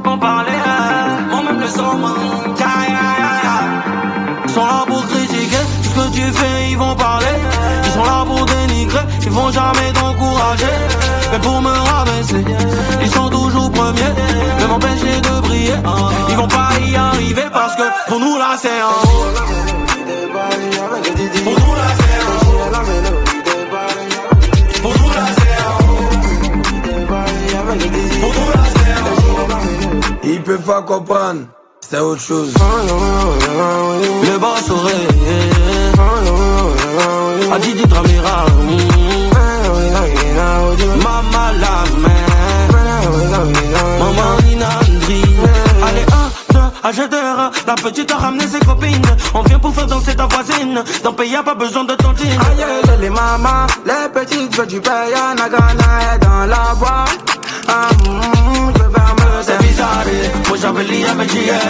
On parlait, on même le son, ils sont là pour critiquer tout ce que tu fais, ils vont parler. Ils sont là pour dénigrer, ils vont jamais t'encourager. Mais pour me rabaisser, ils sont toujours premiers, mais m'empêcher de briller. Ils vont pas y arriver parce que pour nous là c'est en haut. Pour nous là c'est en haut. Pour nous là c'est en haut. Pour nous là c'est en haut. Ils peuvent pas comprendre, c'est autre chose. Le boss aurait a dit Tramira. Maman la main, maman Inandri. Allez, 1, 2, achèteur. La petite a ramené ses copines. On vient pour faire danser ta voisine. Dans pays y'a pas besoin de tontine. Aïe, les mamans, les petites veulent du paye. Nagana est dans la boîte. Je vais faire me c'est bizarre. Moi j'avais lié avec J.R.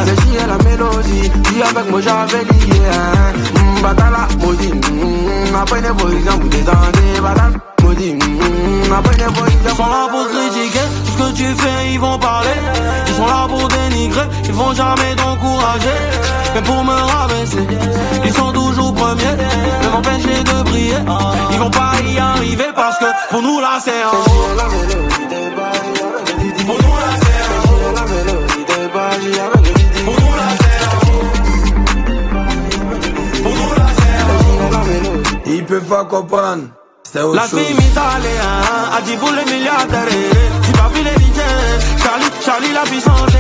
C'est J.R. la mélodie. Dis avec moi j'avais lié. Batala, maudit. Après les voisins, vous détendez. Batala, maudit. Après les voisins. Ils sont là pour critiquer tout ce que tu fais, ils vont parler. Ils sont là pour dénigrer, ils vont jamais t'encourager. Mais pour me rabaisser, ils sont toujours premiers, mais m'empêcher de briller. Ils vont pas y arriver parce que pour nous là c'est en haut. Pour nous là c'est en haut. Pour nous là c'est en haut. Pour nous là c'est en haut. Ils peuvent pas comprendre, c'est autre la chose. La fille m'italienne a dit pour les milliardaires. Tu vas filer DJ, Charlie la puissante.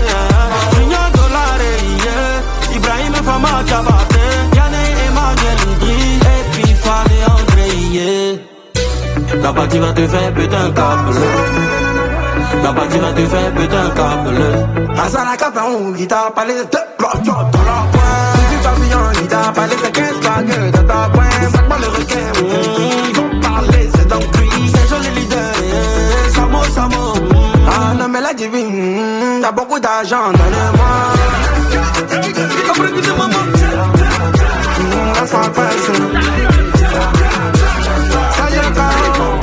Junior Dollar, Ibrahim et Fama Diabaté, Yann et Emmanuel Idri, et puis Fanny André. La partie va te faire putain câble. La partie va te faire putain câble. Asana Capon, il t'a parlé de blocs dans la pointe. Si tu papillon, il t'a parlé de 15 bagues dans ta pointe. Sac-moi le requin, ils vont parler, c'est dans le prix. C'est joli leader, Samo, Samo. Ah non mais la divine, t'as beaucoup d'argent dans le mois. Il comprend que c'est maman. La sans personne. Ça y est, carreau.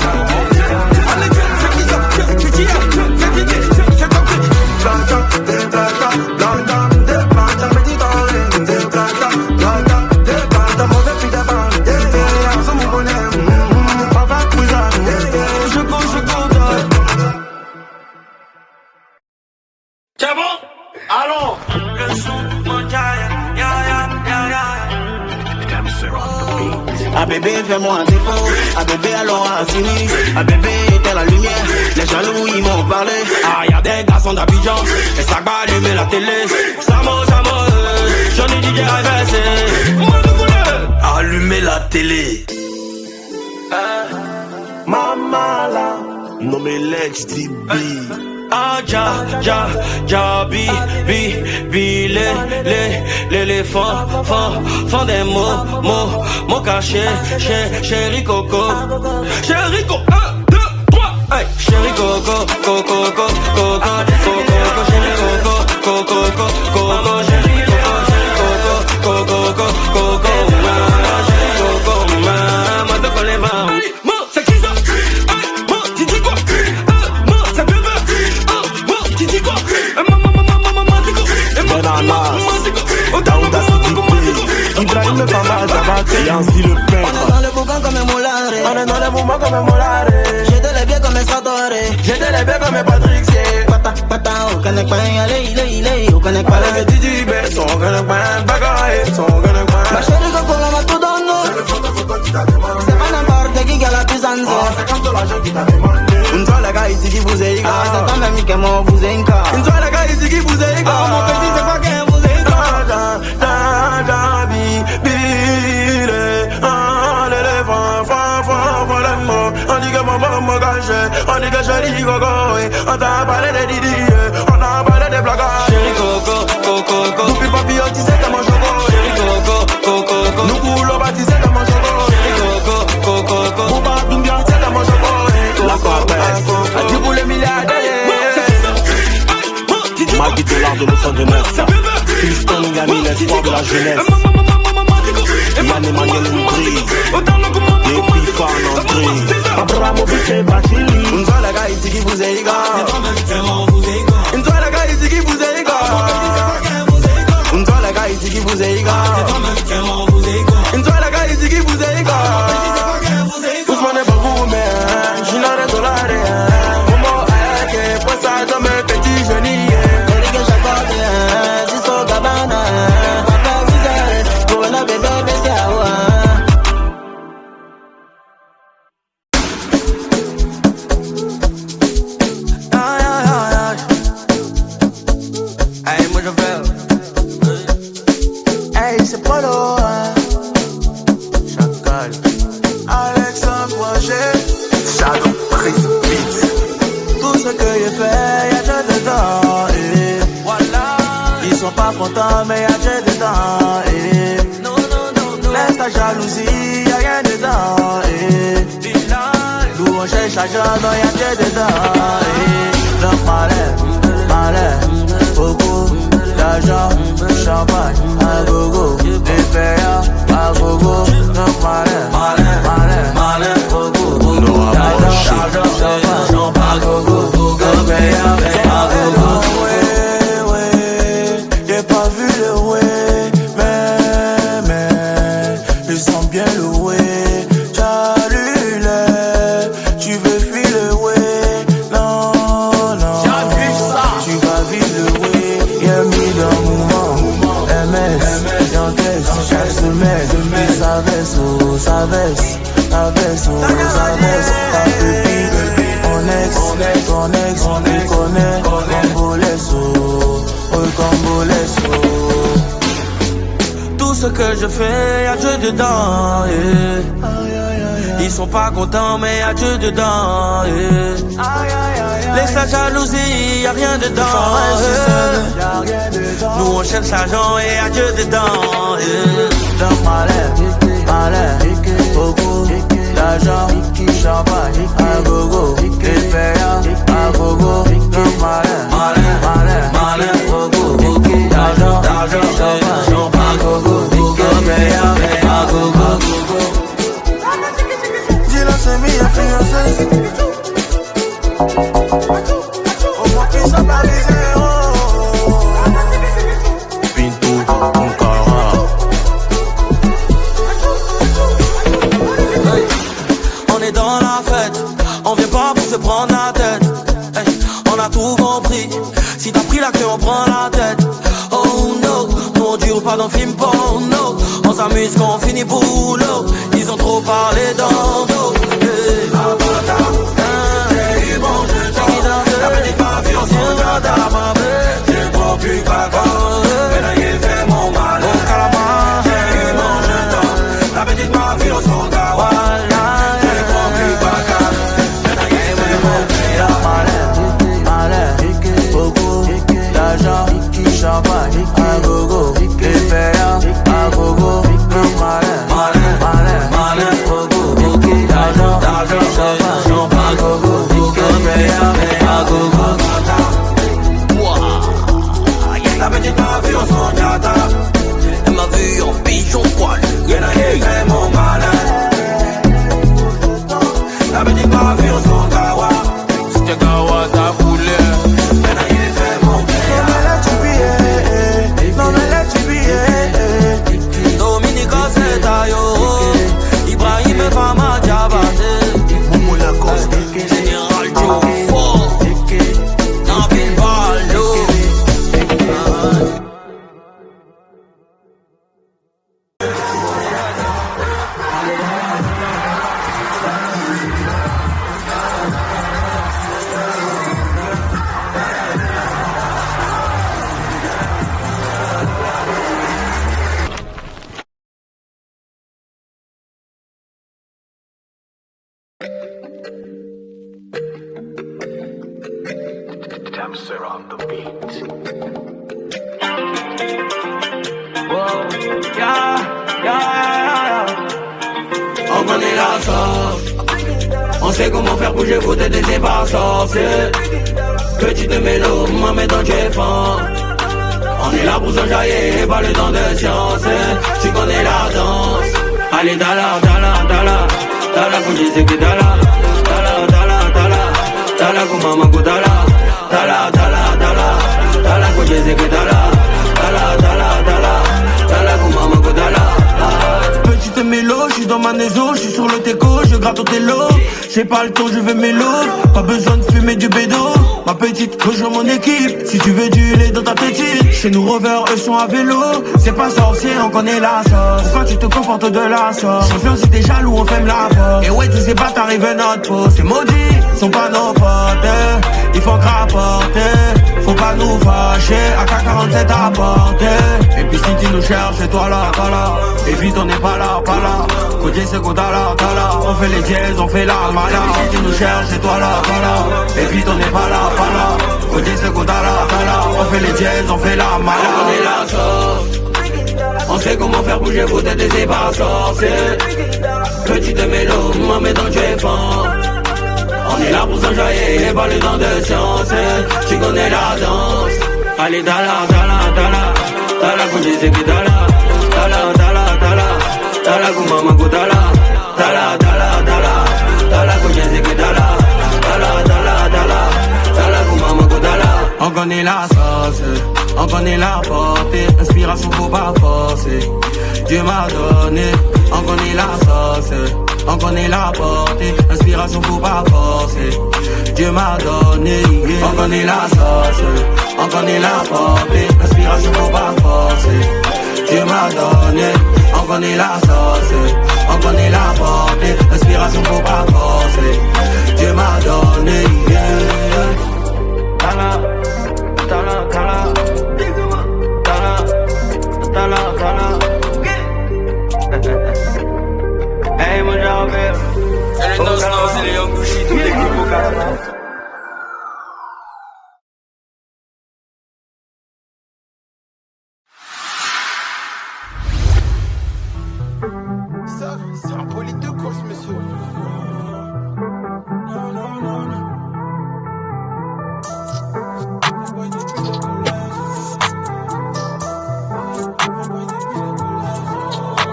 C'est bon? Allons! Le son, Ah bébé fais-moi un défaut, ah bébé alors insigne, ah bébé éteins la lumière, les jaloux ils m'ont parlé. Ah y'a des garçons d'Abidjan, et ça va allumer la télé. Samo, Johnny DJ RVC. Allumer la télé. Maman là, Nommé Lex DB. Ah bi, l'éléphant, fond des mots cachés, chéri Coco, 1, 2, 3, hey, chéri Coco, chéri Coco, chéri Coco, moi te connais pas. C'est qui ça? Tu dis quoi? C'est bien fait. Tu dis quoi? Ibrahim et Fama Diabaté, Yancy le peintre. On est dans le boucan comme un moulard. on est dans les mouvements comme un moulard. J'étais les biens comme un Sartori. J'étais les bébés comme un Patrick. Pata, au Connect Pain, allez, au Connect Pain. Les Didi B sont gonna grind, bagaille, sont gonna grind. Ma chérie Coco, la m'a tout donné. C'est pas n'importe qui a la puissance. C'est comme de l'argent qui t'a demandé. Une fois les gars ici qui vous est gars. C'est ta même qui m'a vous est gars. Une fois les gars ici qui vous est gars. Mon petit c'est pas qu'un vous est gars. On dit que maman m'a gâché, on dit que chéri Coco, on t'a parlé de Didi, on a parlé de blagues. Chéri Coco, N'oublie pas pire, tu sais comment je go. Chéri Coco, nous coulons pas, tu sais comment je go. Chéri Coco, Pour pas tout bien, tu sais comment je go. La Corpès, a dit pour les milliardaires. Maggie Dollar de Los Angeles, Houston Ngami, l'espoir de la jeunesse. Yann Emmanuel Ndri, et puis Fan André. Abramo biche bachili. Unzola ga itiki buzeiga. Unzola ga itiki buzeiga. Unzola ga itiki buzeiga. Unzola ga itiki buzeiga. Ousmane Bagoume, Ginare Dolare. Momo Aeke, Posa Dome Petit Genie. Eric Chacote, Ziso Gabana. Papa Vizare, Gouverneur Bébé Bessiawa. Hey, moi je fais. Hey, c'est Polo. Chacal. Alexandre Projet. Shadow Prince Beats. Tout ce que j'ai fait, y'a Dieu dedans. Et voilà. Ils sont pas contents, mais y'a Dieu dedans. Et non. Laisse ta jalousie, y'a rien dedans. Et nous on cherche l'argent, non y'a Dieu dedans. Et donc malin. Beaucoup d'argent, champagne, à gogo, des payas, à gogo, non malin, beaucoup d'argent, champagne, à gogo, des payas, à gogo. Ouais, j'ai pas vu le ouais, mais ils sont bien loués, j'allume, tu veux fuir le ouais, non. Tu vas vivre le way, y'a mis dans le mouvement. MS, Yankees, SMS, ça baisse, ta pupille, ton ex, tu connais, Cambolesso. Tout ce que je fais, y'a Dieu dedans. Ils sont pas contents, mais y'a Dieu dedans. Laisse la jalousie, y'a rien dedans. Nous on cherche l'argent et y'a Dieu dedans. Donc malin, beaucoup d'argent, champagne, à gogo, des payas, à gogo. Donc malin, beaucoup d'argent, champagne, à gogo, des payas, à gogo. Dis-le, c'est mis à financer. Pinto, mon cara. On est dans la fête, on vient pas pour se prendre la tête. Hey, on a tout compris, si t'as pris la queue on prend la tête. Oh no, mon Dieu, pas dans film porno. On s'amuse quand on finit boulot. Ils ont trop parlé dans le dos. Hey. La petite mafie, on s'en garde à ma bête. J'ai trop pu caca, mais là il fait mon mal. Au calamar, j'ai eu mon jeton. La petite mafie, on s'en garde. J'ai trop pu caca, mais là il fait mon malin. Beaucoup d'argent, champagne, à gogo, des payas, à gogo, malin, beaucoup d'argent, champagne, à gogo, des payas. La petite m'a vu en son gata. Elle m'a vu en pigeon poil. Elle a fait mon malin. La petite m'a vu en son gawa. C'était gawa ta couleur. Elle a fait mon père. Non mais là tu billet. Dominica c'est taillot. Ibrahim et Fama Diabaté. Momo la cause. Général Joe. Damser on the beat. Wow, yeah. On connaît la sauce. On sait comment faire bouger vos têtes et c'est pas sorcier. Petite mélo, maman dans Dieu fort. On est là pour s'enjailler et pas le temps de science. Tu connais la danse. Allez, dala. Tala kujise que tala, tala, tala, tala, tala kumama kutala, tala, tala, tala, tala kujise que tala, tala, tala, tala, tala kumama kutala. Petite mélo, j'suis dans ma maison, j'suis sur le teco, je gratte au télo. J'ai pas le temps, je veux mélo, pas besoin de fumer du bédo. Ma petite, rejoins mon équipe, si tu veux du lait dans ta petite. Chez nous rovers, eux sont à vélo. C'est pas sorcier, on connaît la sauce. Pourquoi tu te comportes de la sauce? Champion, si t'es jaloux, on ferme la porte. Et ouais, tu sais pas, t'arrives à notre peau. C'est maudit, sont pas nos potes. Il faut rapporter, faut pas nous fâcher. AK-47 à porter. Et puis si tu nous cherches, c'est toi là, t'as là. Et puis t'en es pas là, pas là. Côté c'est qu'on t'a là, t'as là. On fait les dièses, on fait la mala. Si tu nous cherches, c'est toi là, t'as là. Et puis t'en es pas là, pas là. Côté c'est qu'on t'a là, t'as là. On fait les dièses, on fait la mala. On est la sauce. On sait comment faire bouger vos têtes et c'est pas sorcier. Petite mélo, maman dans tu es fort. On est là pour s'enjailler et pas le temps de science. Tu connais la danse. Allez, dala, dala, dala. Dala, côté c'est que dala. Dala, dala, dala. Dala, kumama kutala. Dala, dala, dala. Dala, côté c'est que dala. Dala, dala, dala. Dala, kumama kutala. On connaît la sauce, on connaît la portée. Inspiration faut pas forcer. Dieu m'a donné, on connaît la sauce, on connaît la portée. Inspiration faut pas forcer. Dieu m'a donné, on connaît la sauce, on connaît la portée. Inspiration faut pas forcer. Dieu m'a donné, on connaît la sauce, on connaît la portée. Inspiration faut pas forcer. Dieu m'a donné, Tala, tala, tala, tala, tala, tala. Hey, mon Jean-Pierre. Et non, c'est les Yangouchi, tous les clips au Canada. Ça, c'est un bolide de course, monsieur.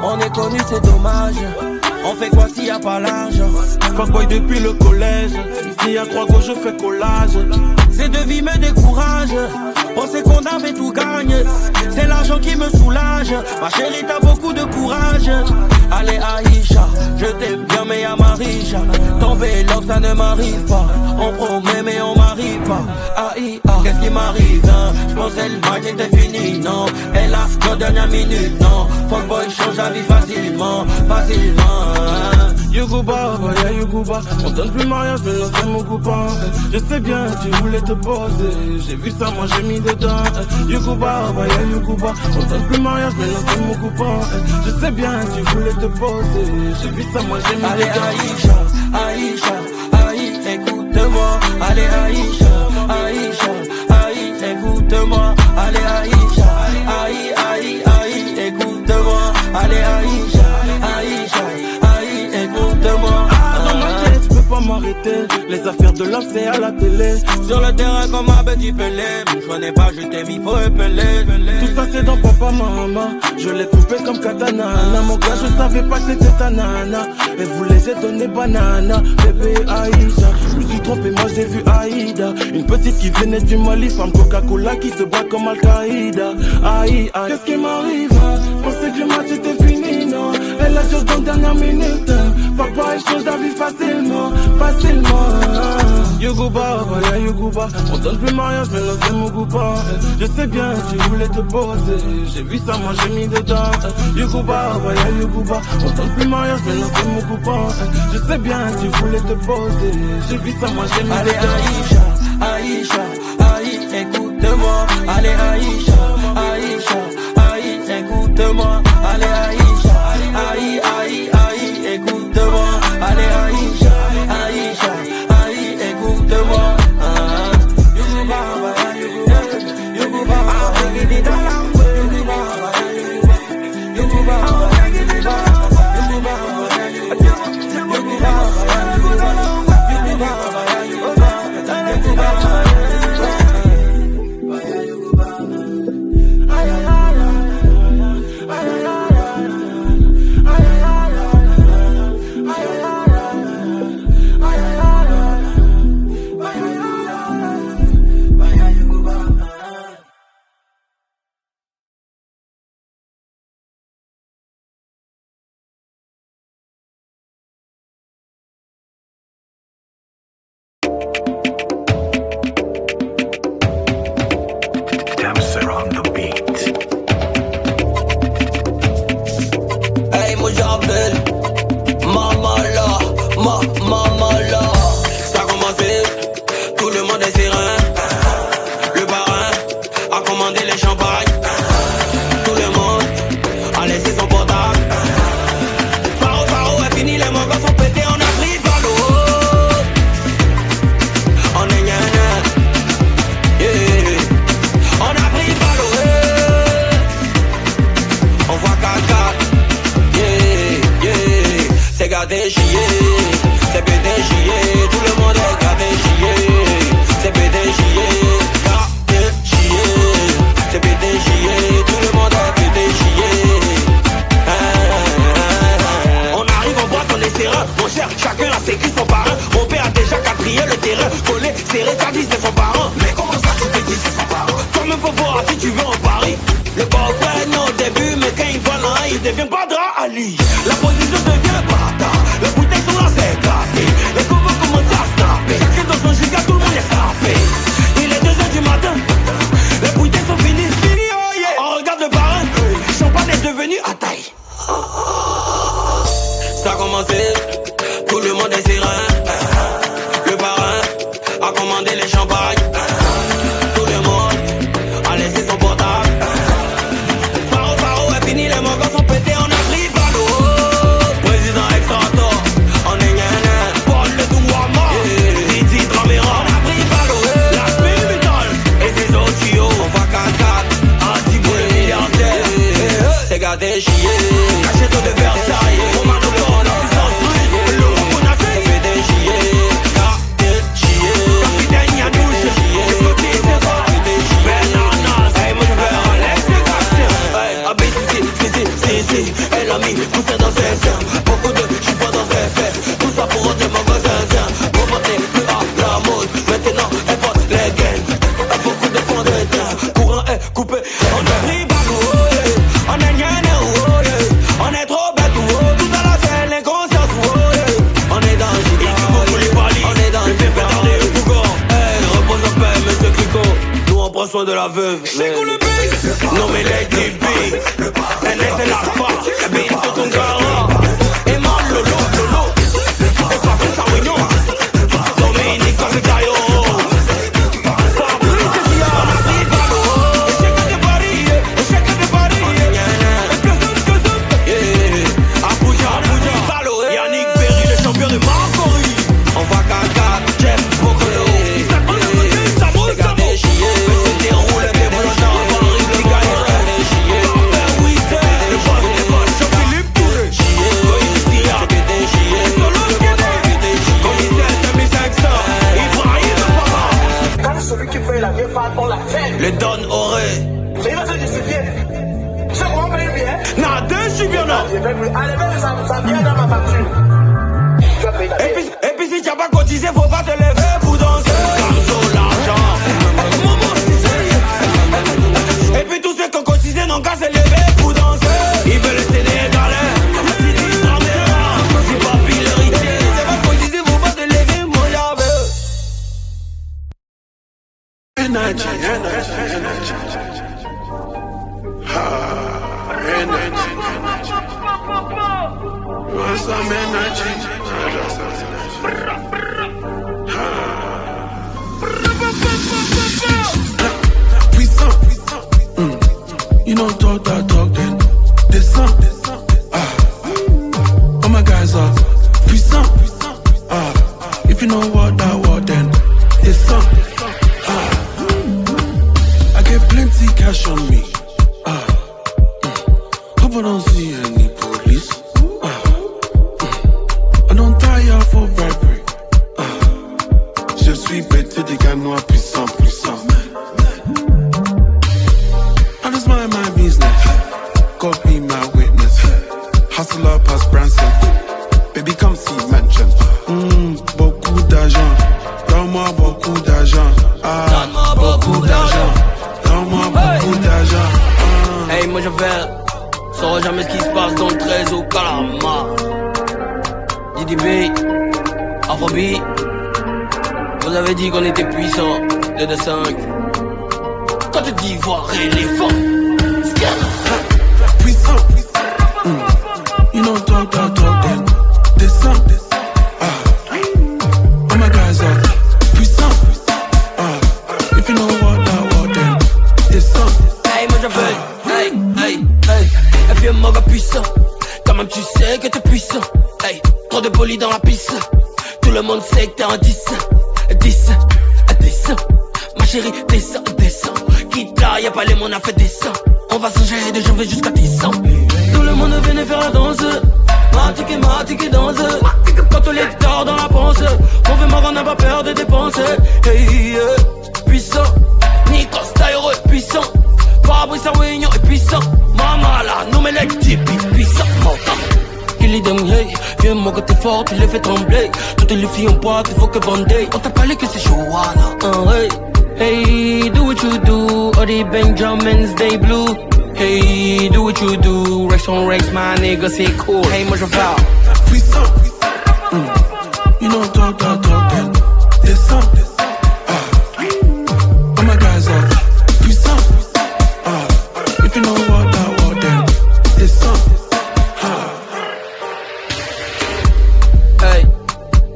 On est connu, c'est dommage. On fait quoi s'il y a pas l'argent? Cowboy depuis le collège. Ici à 3 gauche, je fais collage. Ces deux vies me découragent. Penser qu'on avait tout gagné. C'est l'argent qui me soulage. Ma chérie, t'as beaucoup de courage. Allez Aïcha, je t'aime bien mais y'a Marisha. Tomber là ça ne m'arrive pas. On promet mais on m'arrive pas. Aïe, qu'est-ce qui m'arrive hein? J'pensais le match était fini, non. Et là, nos dernières minutes, non. Fuckboy change la vie facilement, facilement. Yougouba, yeah Yougouba. On donne plus mariage, mais non c'est mon copain. Je sais bien, tu voulais te poser. J'ai vu ça, moi j'ai mis dedans. Yougouba, yeah Yougouba. On donne plus mariage, mais non c'est mon copain. Je sais bien, tu voulais te poser. J'ai vu ça, moi j'ai mis Allez dedans. Aïcha, Aïcha, Aïcha, écoute-moi. Allez Aïcha, Aïcha, Aïcha, écoute-moi. Allez Aïcha, Aïcha, écoute-moi. Allez Aïcha, Aïcha, Aïcha, écoute-moi. Dans ma tête, je peux pas m'arrêter. Les affaires de l'homme, c'est à la télé. Sur le terrain comme un petit Pelé. Je connais pas, je t'ai mis, faut épeler. Tout ça c'est dans papa, maman. Je l'ai coupé comme katana. Mon gars, je savais pas que c'était ta nana. Elle voulait j'ai donné banana. Bébé Aïcha, je me suis trompé, moi j'ai vu Aïda. Une petite qui venait du Mali, femme Coca-Cola qui se bat comme Al-Qaïda. Aïe, aïe, qu'est-ce qui m'arrive? Je pensais que le match était fini, non. Elle a juste dans la dernière minute. Papa, elle change la vie facilement, facilement. Yougouba, yeah Yougouba. On donne plus mariage, mais non c'est mon copain. Je sais bien, tu voulais te poser. J'ai vu ça, moi j'ai mis dedans. Yougouba, yeah Yougouba. On donne plus mariage, mais non c'est mon copain. Je sais bien, tu voulais te poser. J'ai vu ça, moi j'ai mis Allez dedans. Aïcha, Aïcha, Aïcha, écoute-moi. Allez Aïcha, Aïcha, Aïcha, écoute-moi. Allez Aïcha, Aïcha, écoute-moi. Allez Aïcha, Aïcha, Aïcha, écoute-moi. Yougouba, Yougouba, Yougouba, Yougouba, gâté chier, c'est pété chier, tout le monde est gâté chier, c'est pété chier, gâté chier, c'est pété chier, tout le monde est pété chier. On arrive en boîte, on est serein, mon cher, chacun a sécu son parrain. Mon père a déjà quadrillé le terrain, collé, serré, ça dit c'est son parent. Mais comment ça tu te dis c'est son parent? Toi-même faut voir si tu veux en pari. Le beau-frère non au début, mais quand il voit l'un, il devient Badra Ali. La position devient bata, les bouteilles sont là, c'est classé. Les copains commencent à snapper, chacun dans son giga, tout le monde est frappé. Il est 2h du matin, les bouteilles sont finies, oh yeah. On regarde le parrain, champagne est devenu à taille. Ça a commencé, tout le monde est serein. Le parrain a commandé les champagnes. Tout le monde a laissé son portable. Faro est fini, les mangos sont pétés, on a pris ballot. Président Extrato, on est gagné. Paul le Douama, Didi Tramera, on a pris ballot. La spin Vitol et ses autres tuyaux. On va 4-4, anti-bou le milliardaire. C'est gâté chier, cachette de Versailles. On m'a doublé, on a pu s'enfuir. Le roi qu'on a fait, c'est pété chier, gâté chier. Capitaine Yanouche, les côtés c'est quoi? Bananas, hey moi je vais en l'ex-gastien. Hey, ABCC, elle a mis tout ça dans ses seins. Beaucoup de j'suis pas dans ses fesses. Tout ça pour rentrer mon voisin. Pour porter plus à la mode. Maintenant elle porte les gaines. Beaucoup de points de teint. Courant est coupé, on a pris ballot. On est gagné, on est trop bête, tout à la scène, l'inconscience, on est dans le giga, on est dans le pépé dans les Hugo. Hey, repose en paix, monsieur Clico, nous on prend soin de la veuve. Non mais Lady B, elle est l'alpha, la bille sur ton garant. Et mal lolo, et pas fait ça mignon. Dominique comme Caillot. Le Don Auré. Mais il va se justifier. Tu sais comment on paye bien? Non, deux, je suis bien là. Allez, même ça vient dans ma facture. Tu vas payer. Et puis si tu n'as pas cotisé, faut pas te lever pour danser. Comme l'argent. Et puis tous ceux qui ont cotisé n'ont qu'à se lever pour danser. Ils veulent le Sénégalais. C'est pas pile héritier. Si tu n'as pas cotisé, faut pas te lever, mon j'avais. Energy. You want some energy? Puissant. You don't talk that talk then. Descend. All my guys are puissant. If you know what that word then, descend. I get plenty cash on me. Hope I don't see any police. I don't tire for bribery. Je suis bête des ganois puissants. I just mind my business. God be my witness. Hustle up as Branson. Baby come see mansion. Beaucoup d'argent. Donne-moi beaucoup d'argent. Donne-moi beaucoup d'argent. Donne-moi beaucoup d'argent. Hey, moi j'appelle. Sauras jamais ce qui se passe dans le 13 au Calama. Didi B, Afrobeat. Vous avez dit qu'on était puissant. 2-5. Côte d'Ivoire, éléphant. Puissant. You know talk that talk then. Descend. All my guys are puissant. If you know what that word then, descend. Hey, moi j'appelle. Hey. Et puis un manga puissant. Quand même tu sais que t'es puissant. Hey, trop de polis dans la piste. Tout le monde sait que t'es un 10. Ma chérie, descends. Quitte là, y'a pas les mots, on a fait descend. On va changer de janvier jusqu'à 10 ans. Tout le monde venait faire la danse. Matique danse. n'a pas peur de dépenser. Hey, yeah. Puissant, Nikos Tairo est puissant, Fabrice Arwignon est puissant, Mama la Noumelec Tipeee puissant. Il est dingue, hey, viens moi côté fort, tu les fais trembler. Toutes les filles en boîte, il faut que Bandai. On t'a parlé que c'est Joanna, hey. Hey, do what you do, all the Benjamins, they blue. Hey, do what you do, Rex on Rex, my nigga, c'est cool. Hey, moi je parle. Puissant, you know talk, then descend. All my guys are puissant. If you know what, then descend. Hey,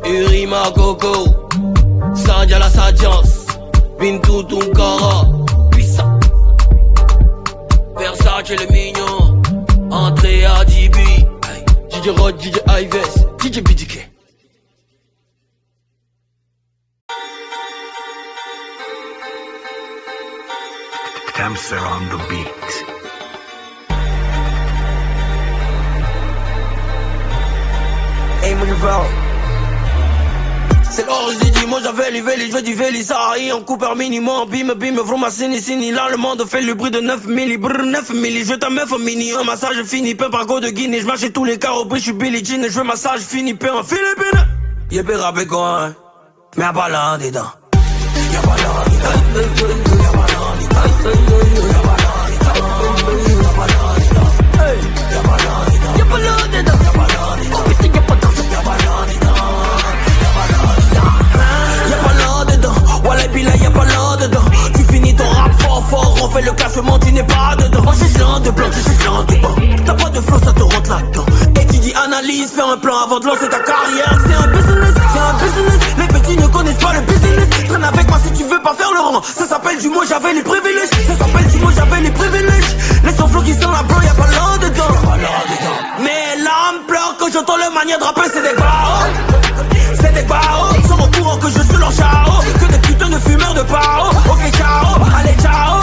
Urima Coco, Sadia la Sadiance, Bintou Tunkara, puissant. Versace le mignon, Andrea DB, hey. DJ Rod, DJ Ives, DJ BDK. Damser on the beat. Hey, mon nouveau. C'est l'or, j'ai dit, moi j'avais les vélis, je veux du vélis, ça aille en Cooper minimum, bim, vroom, sini, là le monde fait le bruit de 9 milli, brr, 9 milli, je ta meuf mini, un massage fini, peu par go de Guinée, je marche tous les carreaux, je suis Billie Jean, je veux massage fini, peu en Philippines. Y'a pas rappé quoi, hein, mais y'a pas là dedans. Y'a pas là dedans. Y'a pas là dedans. Y'a pas là dedans. Y'a pas là dedans. Oh putain, y'a pas là dedans. Y'a pas là dedans. Y'a pas là dedans, Wallah Bila y'a pas là dedans. Tu finis ton rap fort, on fait le classement, tu n'es pas dedans. Moi j'ai plein de plans, j'ai plein de bancs. T'as pas de flow, ça te rentre là-dedans. Et tu dis analyse, fais un plan avant de lancer ta carrière. C'est un business, les petits ne connaissent pas le business. Traîne avec moi si tu veux pas faire le rang. Ça s'appelle du mot, j'avais les privilèges. Ça s'appelle du mot, j'avais les privilèges. Les sons flow qui sont là, bro, y'a pas là dedans. Mais l'ampleur que j'entends le manière de rapper, c'est des barreaux. C'est des barreaux, sont au courant que je suis leur chao. Que des putains de fumeurs de pao. Ok ciao, allez ciao.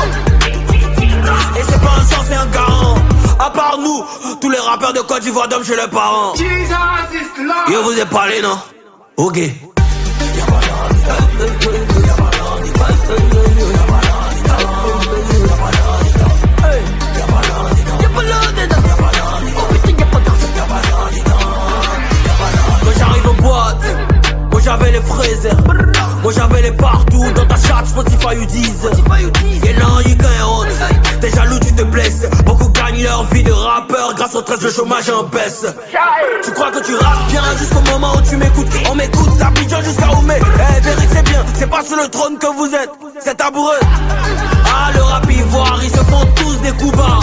Et c'est pas un sens, c'est un garant. À part nous, tous les rappeurs de Côte d'Ivoire dorment chez leurs parents. Je vous ai parlé, non? Ok. Quand j'arrive aux boîtes, moi j'avais les fraises. Moi j'avais les partout dans ta chat, Spotify ou Deezer. Et non, you can't. T'es jaloux, tu te blesses. Beaucoup gagnent leur vie de rappeur. Grâce au stress, le chômage en baisse. Tu crois que tu rappes bien jusqu'au moment où tu m'écoutes. On m'écoute d'Abidjan jusqu'à Oumé. Eh, vérité c'est bien, c'est pas sur le trône que vous êtes. C'est tabouret. Ah, le rap ivoire, ils se font tous des coups bas.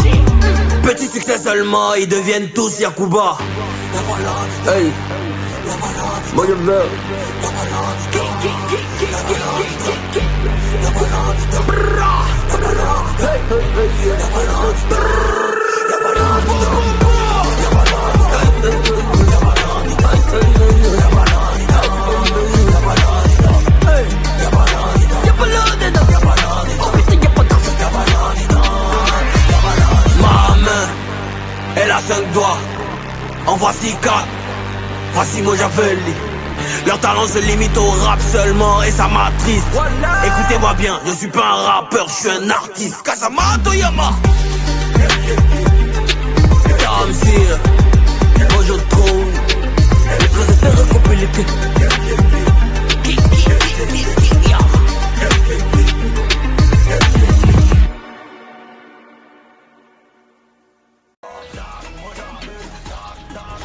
Petit succès seulement, ils deviennent tous Yakuba. Hey, moi je veux. Ma main, elle a 5 doigts. En voici 4. Voici Mojaveli. Leur talent se limite au rap seulement et ça m'attriste. Écoutez-moi bien, je suis pas un rappeur, je suis un artiste. Kasama Toyama. Tamsir, Mojo Trône. Les prédateurs compilés.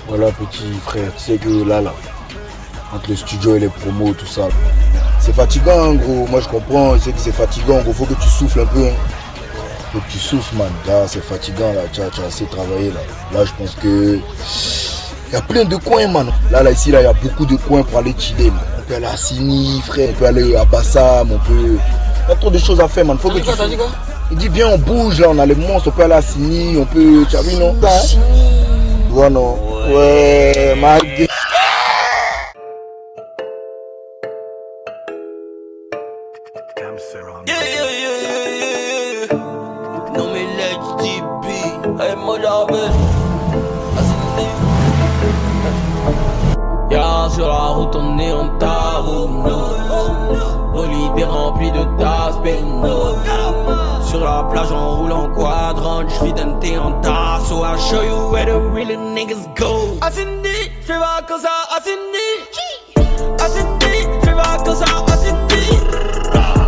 Voilà petit frère, tu sais que là, entre le studio et les promos, tout ça, c'est fatigant gros, moi je comprends, je sais que c'est fatigant gros, faut que tu souffles un peu, hein. Faut que tu souffles man, là c'est fatigant là, tu as assez travaillé là. Là je pense que il y a plein de coins man, là ici là il y a beaucoup de coins pour aller chiller man. On peut aller à Sini frère, on peut aller à Bassam, on peut... Il y a trop de choses à faire man, faut que tu... Il dit viens on bouge là, on a les monstres, on peut aller à Sini, on peut... Tu as vu non? Ouais non. Ouais, ma gueule. Non mais let's DB, hey moi j'avais. Y'a sur la route on est en tarot. Bolide est rempli de tasses, sur la plage en roulant quadrant, j'vis d'un thé en tasse. So I'll show you where the real niggas go. À Sydney, j'fais vacances à Sydney. À Sydney, j'fais vacances à Sydney.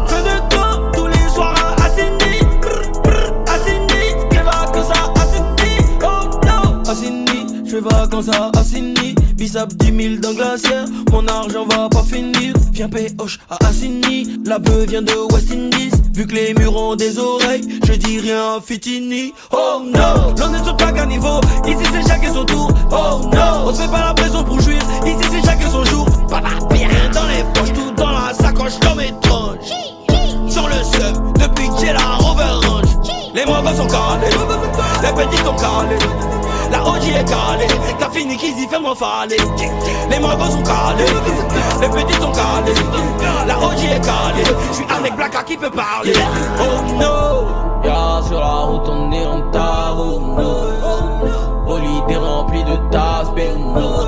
Fais de camp tous les soirs à Sydney. À Sydney, j'fais vacances à Sydney. Oh no. À Sydney, j'fais vacances à Sydney. Bissap 10 000 dans glacière, mon argent va pas finir. Viens péhoche à Assini, la beuh vient de West Indies. Vu que les murs ont des oreilles, je dis rien à Fitini. Oh no, l'on est sur pas niveau, ici c'est chacun son tour. Oh no, on se fait pas la pression pour jouir, ici c'est chacun son jour. Papa, bien dans les poches, tout dans la sacoche comme étrange. Sur le seuf, depuis que j'ai la Rover Range. Les mogos sont calés, les petits sont calés. La OG est calée, t'as fini qu'ils y fait m'en faller. Les mogos sont calés, les petits sont calés. La OG est calée, j'suis avec Blacka qui peut parler. Oh no, y'a sur la route on est en tarot, no. Bolide est rempli de tasses, no.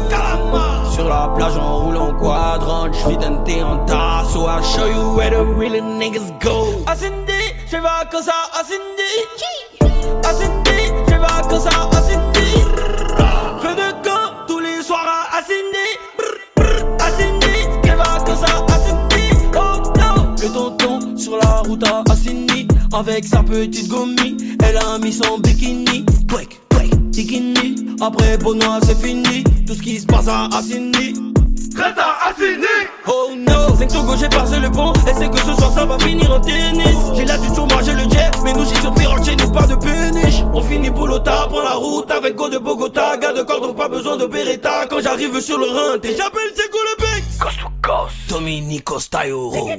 Sur la plage on roule en quadrant, j'vis d'un thé en tasse. So I'll show you where the real niggas go. À Sydney, j'fais vacances à Sydney. À Sydney, j'fais vacances à Sydney. Fais de camp tous les soirs à Sydney. À Sydney, j'fais vacances à Sydney. Oh no. Le tonton sur la route à Sydney, avec sa petite gommie, elle a mis son bikini. Break, bikini. Après Benoît c'est fini, tout ce qui se passe à Sydney. Greta à Sydney. Oh no, 5 Togo j'ai passé le pont, et c'est que ce soir ça va finir en tennis. J'ai la du chômage et le jet, mais nous j'ai sur pirogue, chez nous pas de péniche. On finit Boulota, prend la route avec go de Bogota. Gars de cordon, pas besoin de Beretta. Quand j'arrive sur le Rhin, j'appelle Seco le bec. Coast to coast, Dominico Stayoro.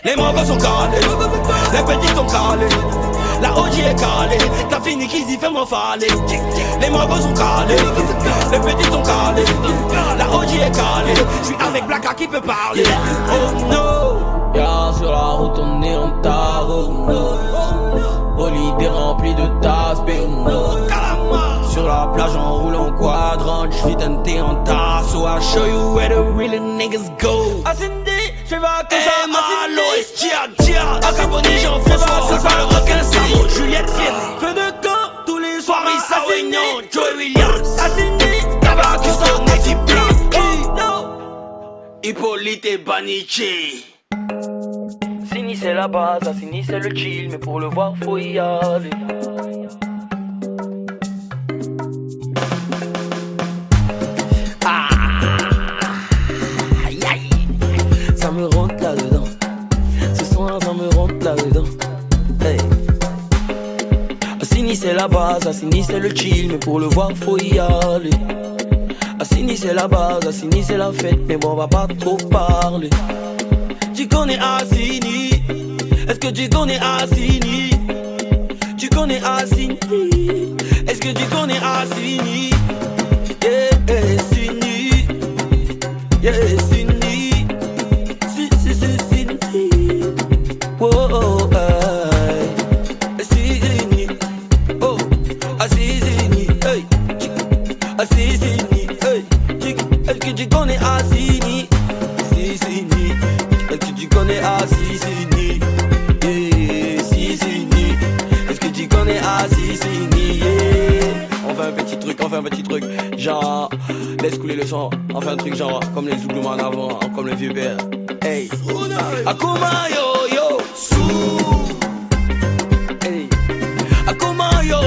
Les mogos sont calés, les petits sont calés. La OG est calée, t'as fini qu'ils y fait m'en faller. Les mogos sont calés, les petits sont calés. La OG est calée, j'suis avec Blacka qui peut parler. Oh no, y'a sur la route on est en tarot, no. Bolide est rempli de tasses, no. Sur la plage on roule en quadrant, j'vis d'un thé en tasse. So I'll show you where the real niggas go. À Sydney, j'fais vacances à Sydney. Tia, à Caboni, Jean-François, c'est pas le requin, Samo, Juliette Fiette. Fais de camp tous les soirs, Marissa Vignon, Joey Williams. À Sydney, Tabac, Houston, Nexi Black. Hippolyte et Banichi. Sydney c'est la base, à Sydney c'est le chill, mais pour le voir faut y aller. Ça me rentre là-dedans. Ce soir ça me rentre là-dedans. Hey. À Sydney c'est la base, à Sydney c'est le chill, mais pour le voir faut y aller. À Sydney c'est la base, à Sydney c'est la fête, mais bon on va pas trop parler. Tu connais Assini? Est-ce que tu connais Assini? Tu connais Assini? Est-ce que tu connais Assini? Yeah, Sydney. Yeah, Sydney. Oh, Assini, oh, Assini, hey, Assini, hey, est-ce que tu connais Assini? Assini, est-ce que tu connais Assini? Yeah, Assini, est-ce que tu connais Assini? Yeah. On fait un petit truc, genre, laisse couler le sang, on fait un truc genre, comme les Zouglouman avant, comme les vieux pères. Hey, Akuma yo yo, sou. Hey, Akuma yo,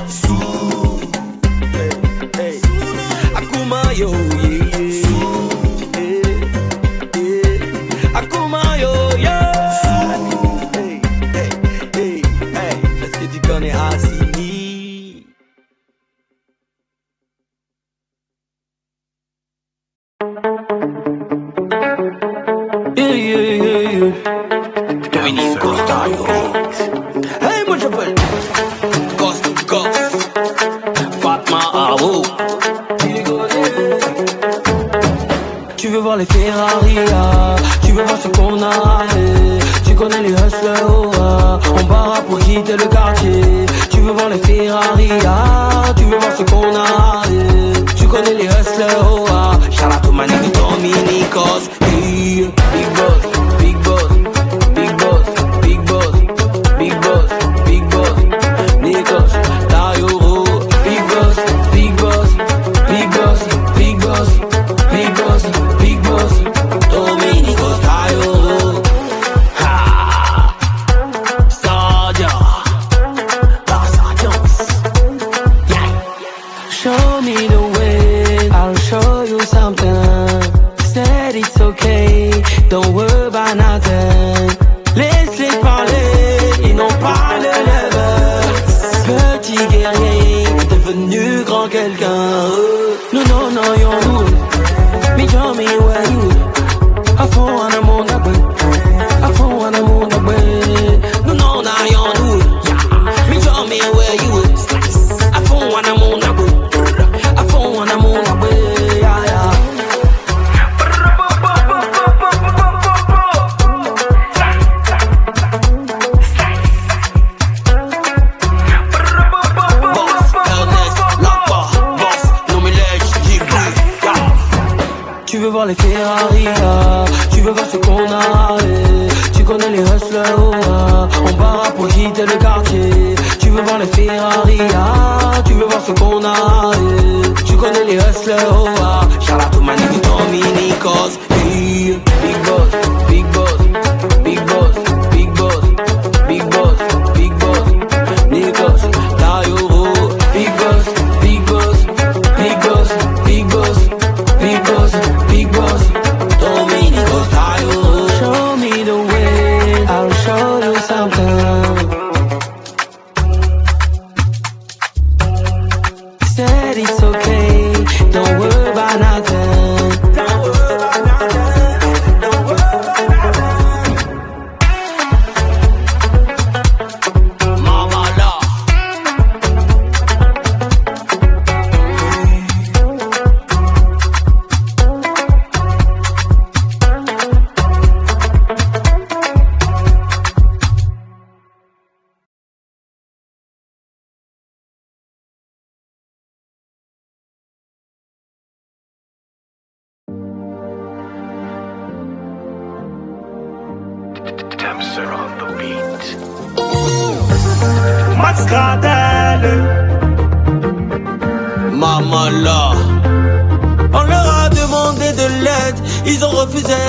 sou. Hey, hey, Akuma yo, yeah, yeah, yeah. Akuma yo, yeah. Hey, hey, hey, hey, est-ce que tu connais Assini? Dominico Stayoro. Hey, moi j'appelle Coast to Coast, Fatma Aro. Tu veux voir les Ferrari, tu veux voir ce qu'on a, tu connais les hustlers, on barra pour quitter le quartier. Tu veux voir les Ferrari, tu veux voir ce qu'on a, tu connais les hustlers, shout out to my nigga Dominicos. Big boss, Show me the way, I'll show you something. Said it's okay, don't worry about nothing. Laisse-les parler, ils n'ont pas le level. Petit guerrier, devenu grand quelqu'un. No, no, no, you're good. Me tell me where you. I fall on a moon that way. I fall on a moon that way. No, no, now you're good. Me tell me where you. I fall on a moon that way. I fall on a moon that way. Yeah, yeah. Tu veux voir les Ferrari, tu veux voir ce qu'on a, tu connais les hustlers, on part pour quitter le quartier. Tu veux voir les Ferrari, tu veux voir ce qu'on a, tu connais les hustlers, shout out to my nigga Dominicos, hey, big boss, big boss, big boss, big boss, big boss, big boss, Nikos, Tayo, big boss, big boss, big boss, big boss, big boss, big boss, Dominicos, Tayo. Show me the way, I'll show you something. Said it's okay, don't worry about nothing. Don't worry about nothing. Don't worry about nothing. Mama la. Damser on the beat. Max Gradel. Maman là. On leur a demandé de l'aide, ils ont refusé.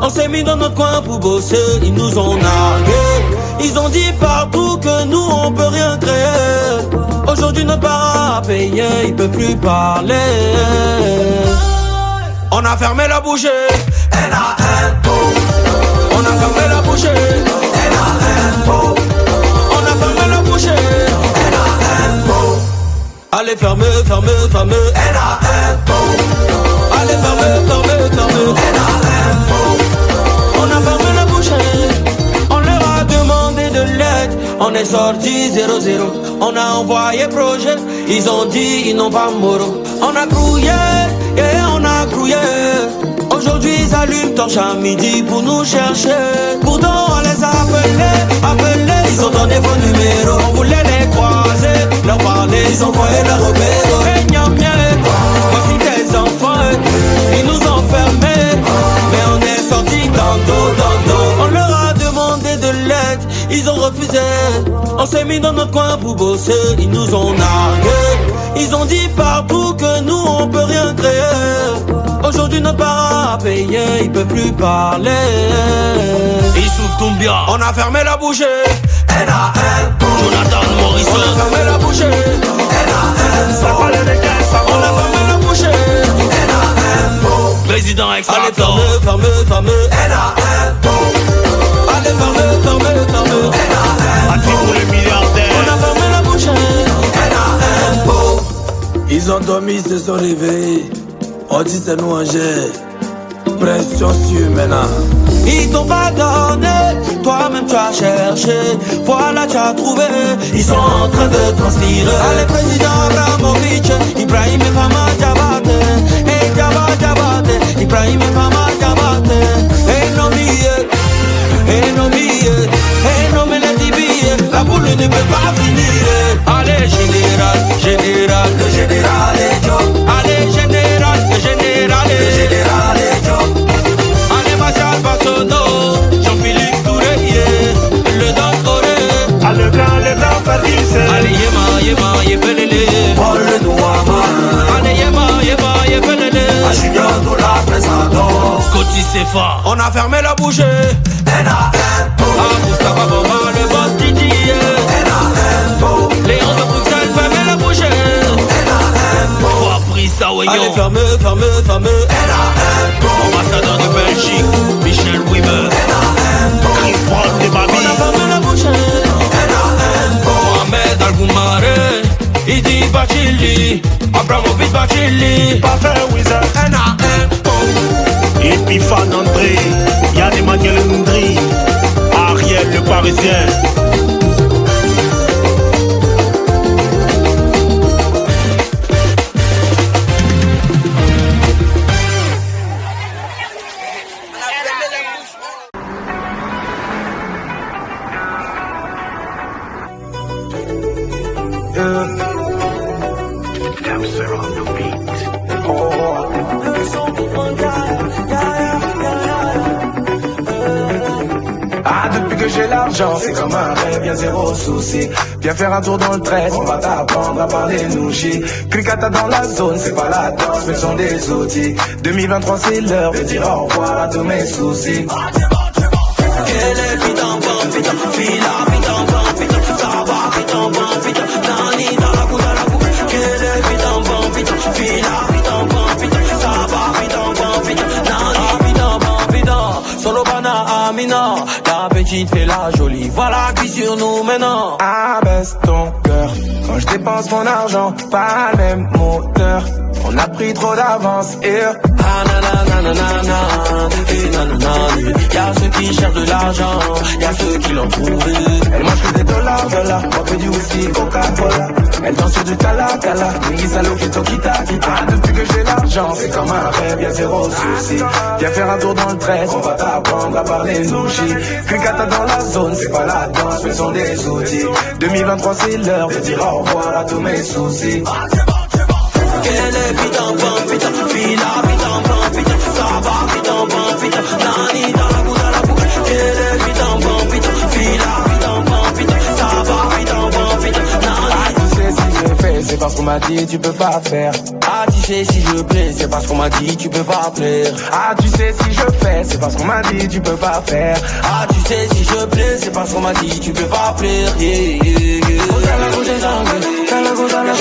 On s'est mis dans notre coin pour bosser, ils nous ont nargués. Ils ont dit partout que nous on peut rien créer. Aujourd'hui notre parent a payé, il peut plus parler. On a fermé la bouchée, on a fermé la bouchée, on a fermé la bouchée. Allez fermer, fermer, fermer. Allez fermer, fermer, fermer. On a fermé la bouchée. On leur a demandé de l'aide. On est sorti 0-0. On a envoyé projet. Ils ont dit ils n'ont pas moro. On a grouillé, et on a grouillé. Aujourd'hui ils allument torche à midi pour nous chercher. Pourtant on les a appelés. Ils ont donné vos numéros. On voulait les croiser, leur parler. Ils ont envoyé leur repère. Hey, miam, miam. Voici tes enfants. Ils nous ont fermés. Mais on est sortis dans dos. On leur a demandé de l'aide. Ils ont refusé. On s'est mis dans notre coin pour bosser. Ils nous ont nargués. Ils ont dit partout que nous on peut rien créer. Aujourd'hui notre parent a payé, il peut plus parler. On a fermé la bouchée. Jonathan Morrison. On a fermé la bouchée. On a fermé la bouchée. Président Extrator. Allez fermer, fermer, fermer. Allez fermer, fermer, fermer. Pour les milliardaires. On a fermé la bouchée. Ils ont dormi, ils se sont réveillés. On dit c'est nous Angers. Pression sur maintenant. Ils t'ont pas donné, toi-même tu as cherché. Voilà tu as trouvé, ils sont en train de transpirer. Allez président Abramovic, Ibrahim et Fama Diabate. Hey Diabate, Ibrahim et Fama Diabate. Hey non billet, hey non billet, hey non mais les billets. La boule ne peut pas finir. Allez général, général, le général est Joe. Allez général, le général est Joe. Allez Martial Basono, Jean-Philippe Touré, le Don Coré. Allez le grand Fabrice. Allez Yema, Yepelele. Paul le Nouama. Allez Yema, Yepelele. A Junior de la Présence. Scotty Sefa. On a fermé la bouchée. Moustapha Boma, le boss Didier. Léon de Bruxelles, fermez la bouchée. voyons. Allez, fermez. Ambassadeur de Belgique, Michel Weber. Chris Brown de Babi. On a fermé la bouche. Mohamed Al-Goumare. Idi Bachili, Abramovic Bachili. Parfait Wizard. Epiphane André. Yann Emmanuel Ndri. Ariel le Parisien. Damser on the beat. Ah, depuis que j'ai l'argent, c'est comme un rêve, y'a zéro souci. Viens faire un tour dans le 13, on va t'apprendre à parler nouchi. Cricata dans la zone, c'est pas la danse, mais ce sont des outils. 2023 c'est l'heure de dire au revoir à tous mes soucis. Quel est putain, fila, putain, ça va, putain, nani dans la coupe. Quel est putain, fila, putain, ça va, putain, nani, putain, solo bana, Amina, la petite fait la jolie, voilà qui sur nous maintenant. Abaisse ton cœur, quand je dépense mon argent, pas le même moteur. On a pris trop d'avance et y'a ceux qui cherchent de l'argent, y'a ceux qui l'ont trouvé. elle mange que des dollars, moi que du whisky, Coca-Cola. Elle danse sur du cala, Mingi Salo, Kito, Kita. Depuis que j'ai l'argent, c'est comme un rêve, y'a zéro souci. Viens faire un tour dans le 13, on va t'apprendre à parler nouchi. Cricata dans la zone, c'est pas la danse, mais sont des outils. 2023 c'est l'heure de dire au revoir à tous mes soucis. Quel est putain, fila, putain, ça va, putain, nani dans la coupe. Quel est putain, fila, putain, ça va, putain, nani. Tu sais si je fais, c'est parce qu'on m'a dit tu peux pas faire. Ah, tu sais si je plais, c'est parce qu'on m'a dit tu peux pas plaire. Ah, tu sais si je fais, c'est parce qu'on m'a dit tu peux pas faire. Ah, tu sais si je plais, c'est parce qu'on m'a dit tu peux pas plaire.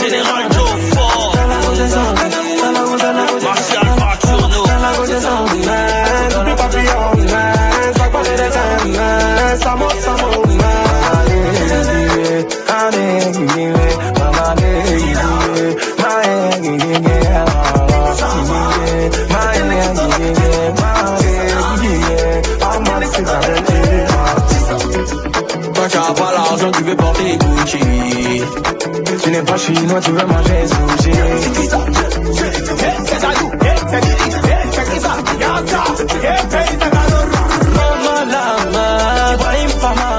Général Joe Fort. Martial Paturno. Quand t'as pas l'argent, tu veux porter Gucci. Tu n'es pas chinois, tu veux manger sushi. Mama lama, vai infama,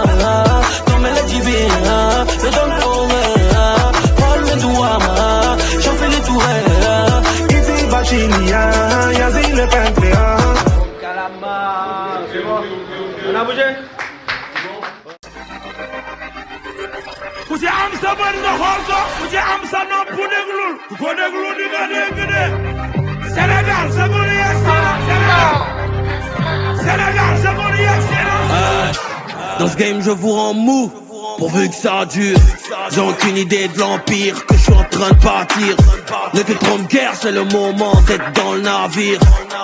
come la divina, le don come, parle d'ouama, j'en fais les tourelles. Ici Bachinia, Yazin le Panthéon. Calamar. C'est bon. On a bougé. Ku ci am sa bari na xool ko ku ci am sa nopp bu déglul ku ko déglu di nga dégg de Sénégal sa gunu yegg Sénégal sa gunu yegg Dans ce game je vous rends mou, pourvu que ça dure. J'ai aucune idée de l'empire que je suis en train de bâtir. Ne te trompe guère, c'est le moment d'être dans le navire.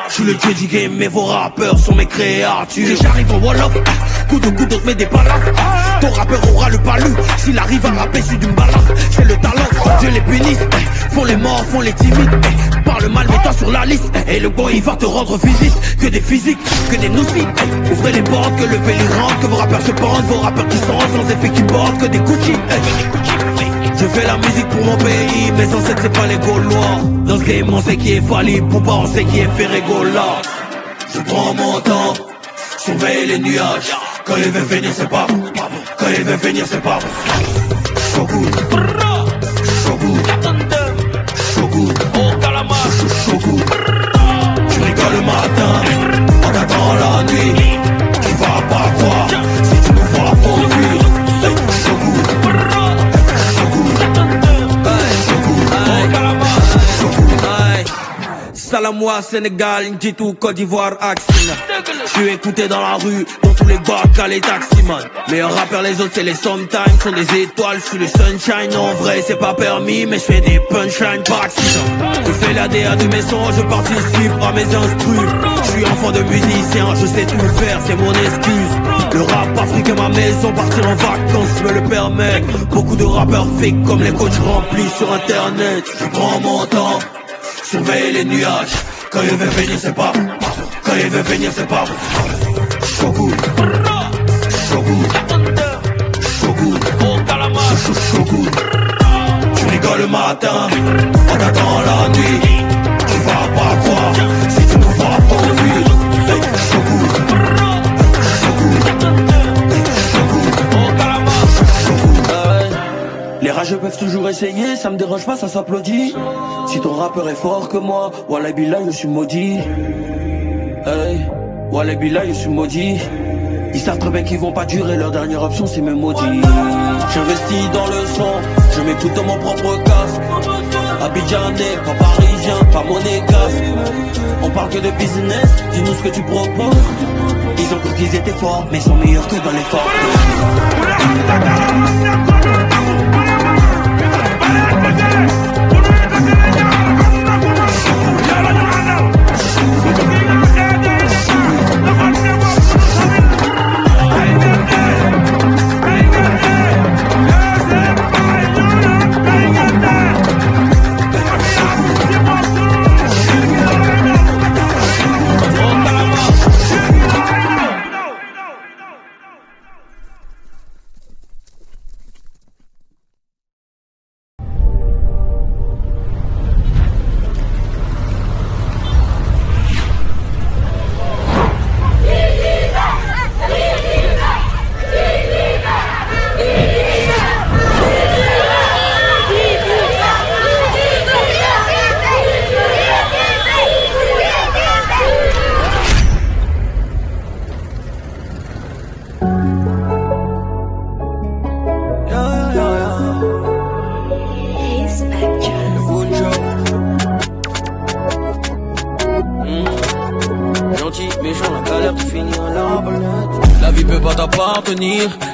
Je suis le dieu du game, mais vos rappeurs sont mes créatures. J'arrive en Wolof, coup de coude, on te met des balafres. Ton rappeur aura le palu, s'il arrive à rapper, c'est du balafre. J'ai le talent, Dieu les punisse. Font les morts, font les timides. Parle mal, mets-toi sur la liste. Et le boy, il va te rendre visite. Que des physiques, que des nocives. Ouvrez les portes, que le vélo rentre. Que vos rappeurs se pendent, vos rappeurs qui sont sans effet qui portent. Que des Gucci. Je fais la musique pour mon pays, mes ancêtres c'est pas les Gaulois. Dans ce game on sait qui est Fali, Poupa on sait qui est Ferregola. Je prends mon temps, surveille les nuages. Quand il veut venir c'est pas bon, quand il veut venir c'est pas bon. Shogun, Shogun, Shogun, oh Calamar, Shogun. Tu rigoles le matin, on attend la nuit. Tu vas pas voir, si tu nous vois produire. Shogun. Salamoua, Sénégal, N'Djétou, Côte d'Ivoire, Axina. Je suis écouté dans la rue, dans tous les bacs à les taximans. Meilleurs rappeurs, les autres, c'est les sometimes, sont des étoiles sous le sunshine. En vrai, c'est pas permis, mais je fais des punchlines par accident. Je fais la DA de mes sons, je participe à mes instrus. Je suis enfant de musicien, je sais tout faire, c'est mon excuse. Le rap Afrique est ma maison, partir en vacances me le permet. Beaucoup de rappeurs fake comme les coachs remplis sur internet. Je prends mon temps, surveille les nuages. Quand il veut venir c'est pas, quand il veut venir c'est pas. Shogun, Shogun, Shogun, Shogun. Tu rigoles le matin, on t'attend la nuit. Tu vas pas voir si tu nous vois pas en vue. Hey, Shogun, Shogun, Shogun. Les rageux peuvent toujours essayer, ça me dérange pas, ça s'applaudit. Si ton rappeur est fort que moi, Wallah Billah, je suis maudit. Hey, Wallah Billah, je suis maudit. Ils savent très bien qu'ils vont pas durer, leur dernière option c'est mes maudits. J'investis dans le son, je mets tout dans mon propre casque. Abidjanais, pas parisien, pas monégasque. On parle que de business, dis-nous ce que tu proposes. Ils ont cru qu'ils étaient forts, mais ils sont meilleurs que dans les forts.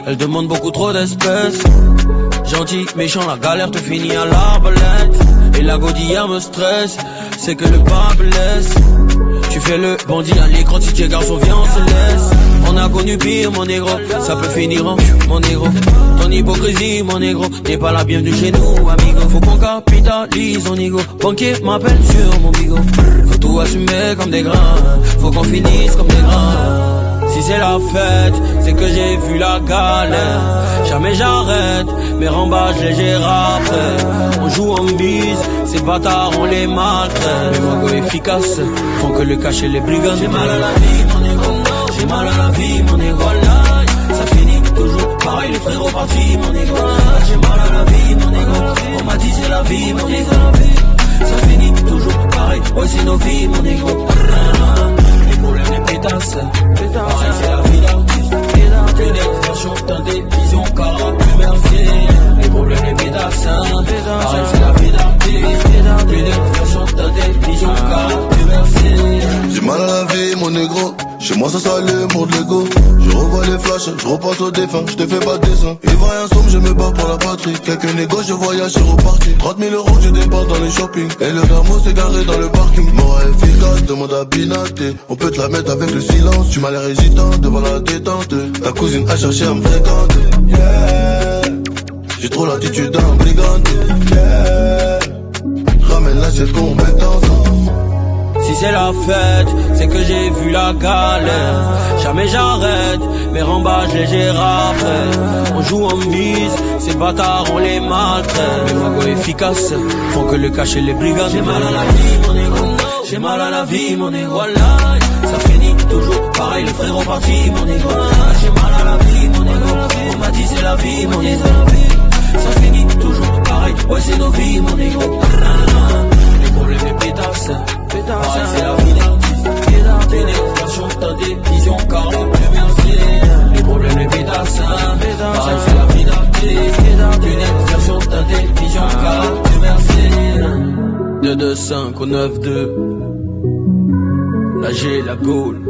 Elle demande beaucoup trop d'espèces. Gentil, méchant, la galère te finit à l'arbalète. Et la godillère me stresse, c'est que le bas blesse. Tu fais le bandit à l'écran, si tu es garçon viens on se laisse. On a connu pire mon négro, ça peut finir en mon négro. Ton hypocrisie mon négro, n'est pas la bienvenue chez nous amigo. Faut qu'on capitalise mon ego, banquier m'appelle sur mon bigot. Faut tout assumer comme des grains, faut qu'on finisse comme des grains. Si c'est la fête, c'est que j'ai vu la galère. Jamais j'arrête, mes rembages légers après. On joue en bise, ces bâtards on les maltraite. Les magos efficaces font que le cacher les brigands. J'ai mal à la vie mon négro, j'ai mal à la vie mon négro. Ça finit toujours pareil, les frérots partis mon négro. J'ai mal à la vie mon négro, on m'a dit c'est la vie mon négro. Ça finit toujours pareil, ouais c'est nos vies mon négro. Les problèmes les pétasses, pareil c'est la vie d'artiste. Télévision dans des visions, car plus merci. Les problèmes les pétasses, pareil c'est la vie d'artiste. Télévision dans des visions, car plus merci. J'ai mal à la vie mon négro, chez moi ça sale mon de l'ego. Je revois les flashs, je repense aux défunts, je te fais pas de dessin. Et voyant somme, je me bats pour la patrie. Quelques négos, je voyage, je reparti. 30 000 euros, je dépense dans les shopping. Et le Ramo s'est garé dans le parking. Mort efficace, demande à Binaté. On peut te la mettre avec le silence. Tu m'as l'air hésitant devant la détente. Ta cousine a cherché à me fréquenter. Yeah. J'ai trop l'attitude d'un brigand. Yeah. Ramène l'assiette compétence. Si c'est la fête, c'est que j'ai vu la galère. Jamais j'arrête, mes rembages légers après. On joue en bise, ces bâtards on les maltraite. Mes magos efficaces font que le cacher les brigands. J'ai mal à la vie mon négro, j'ai mal à la vie mon négro. Ça finit toujours pareil, les frérots partis mon négro. J'ai mal à la vie mon négro, on m'a dit c'est la vie mon négro. Ça finit toujours pareil, ouais c'est nos vies mon négro. Les problèmes les pétasses, pareil c'est la vie d'artiste. Télévision dans des visions, car plus merci. Les problèmes les pétasses, pareil c'est la vie d'artiste. Télévision dans des visions, car plus merci. 2-2-5 au 9-2. La G, la Gaule,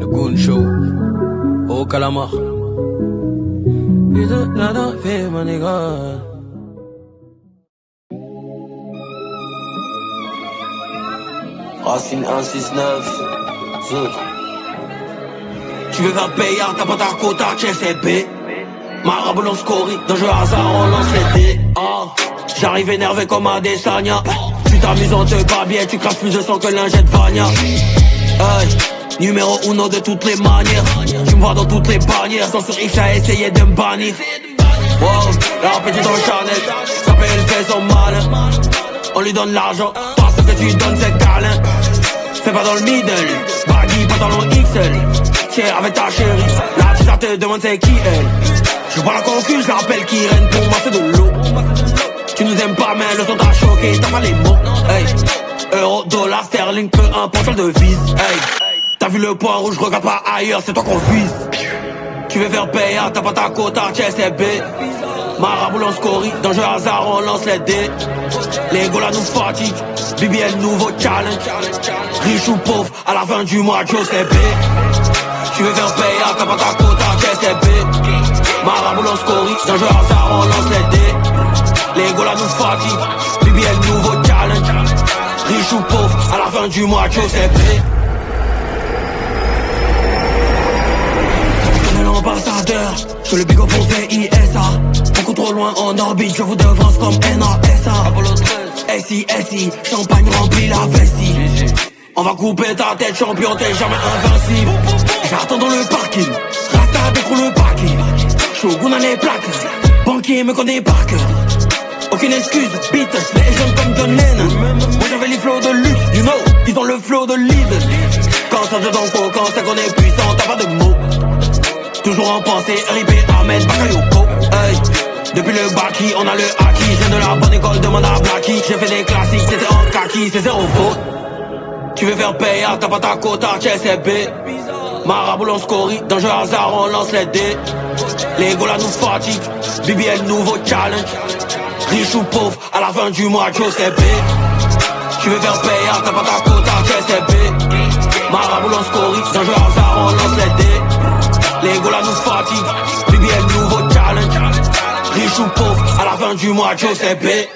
le Goon Show, au Calamar. Et de nada fait mon négro. Racine 169. Tu veux faire payer, t'as pas ta quota, TSB. Marabout lance Cory, dans jeu hasard on lance les dés. Oh. J'arrive énervé comme Adesanya. Tu t'amuses, on te bat bien, tu craches plus de sang que lingette Vania. Hey, numéro 1 de toutes les manières. Tu me vois dans toutes les bannières, sans sur X a essayé de me bannir. Wow, la petite dans Chanel, ça peut élever son malin. On lui donne l'argent, parce que tu donnes ses câlins. Fais pas dans le middle, baggy, pantalon XL. Tiens avec ta chérie, là tu te demande c'est qui elle. Je vois la concu, je rappelle qui règne pour moi c'est de l'eau. Tu nous aimes pas mais le son t'a choqué, t'as pas les mots. Hey, euro, dollar, sterling, peu importe le devise. Hey, t'as vu le point rouge, regarde pas ailleurs, c'est toi qu'on vise. Tu veux faire payer, t'as pas ta quota, TSB. Marabout lance Cory, dans jeu hasard on lance les dés. Les gars là nous fatiguent, BBL nouveau challenge. Riche ou pauvre, à la fin du mois, Joe CB. Tu veux faire payer, t'as pas ta quota, TSB. Marabout lance Cory, dans jeu hasard on lance les dés. Les gars là nous fatiguent, BBL nouveau challenge. Riche ou pauvre, à la fin du mois, Joe CB. L'ambassadeur, je le big up pour VISA. Beaucoup trop loin en orbite, je vous devance comme NASA. Apollo 13, SI, champagne rempli la vessie. On va couper ta tête, champion, t'es jamais invincible. J'attends dans le parking, Rasta décroule le parking. Shogun a les plaques, banquier me connaît par cœur. Aucune excuse, Beatles, les jeunes comme John Lennon. Moi j'avais les flows de luxe, you know, ils ont le flow de leader. Quand ça te donne quoi, quand ça qu'on est puissant, t'as pas de mots. Toujours en pensée, RIP, Ahmed, Bakayoko. Hey, depuis le Baki, on a le acquis. Je viens de la bonne école, demande à Blacky. J'ai fait des classiques, c'était en kaki, c'est zéro faute. Tu veux faire payer, t'as pas ta quota, TSB. Marabout lance Cory, dans jeu hasard on lance les dés. Les gars là nous fatiguent, BBL nouveau challenge. Riche ou pauvre, à la fin du mois, Joe CB. Tu veux faire payer, t'as pas ta quota, TSB. Marabout lance Cory, dans jeu hasard on lance les dés. Les gars là nous fatiguent, BBL nouveau challenge. Riche ou pauvre, à la fin du mois, Joe CB.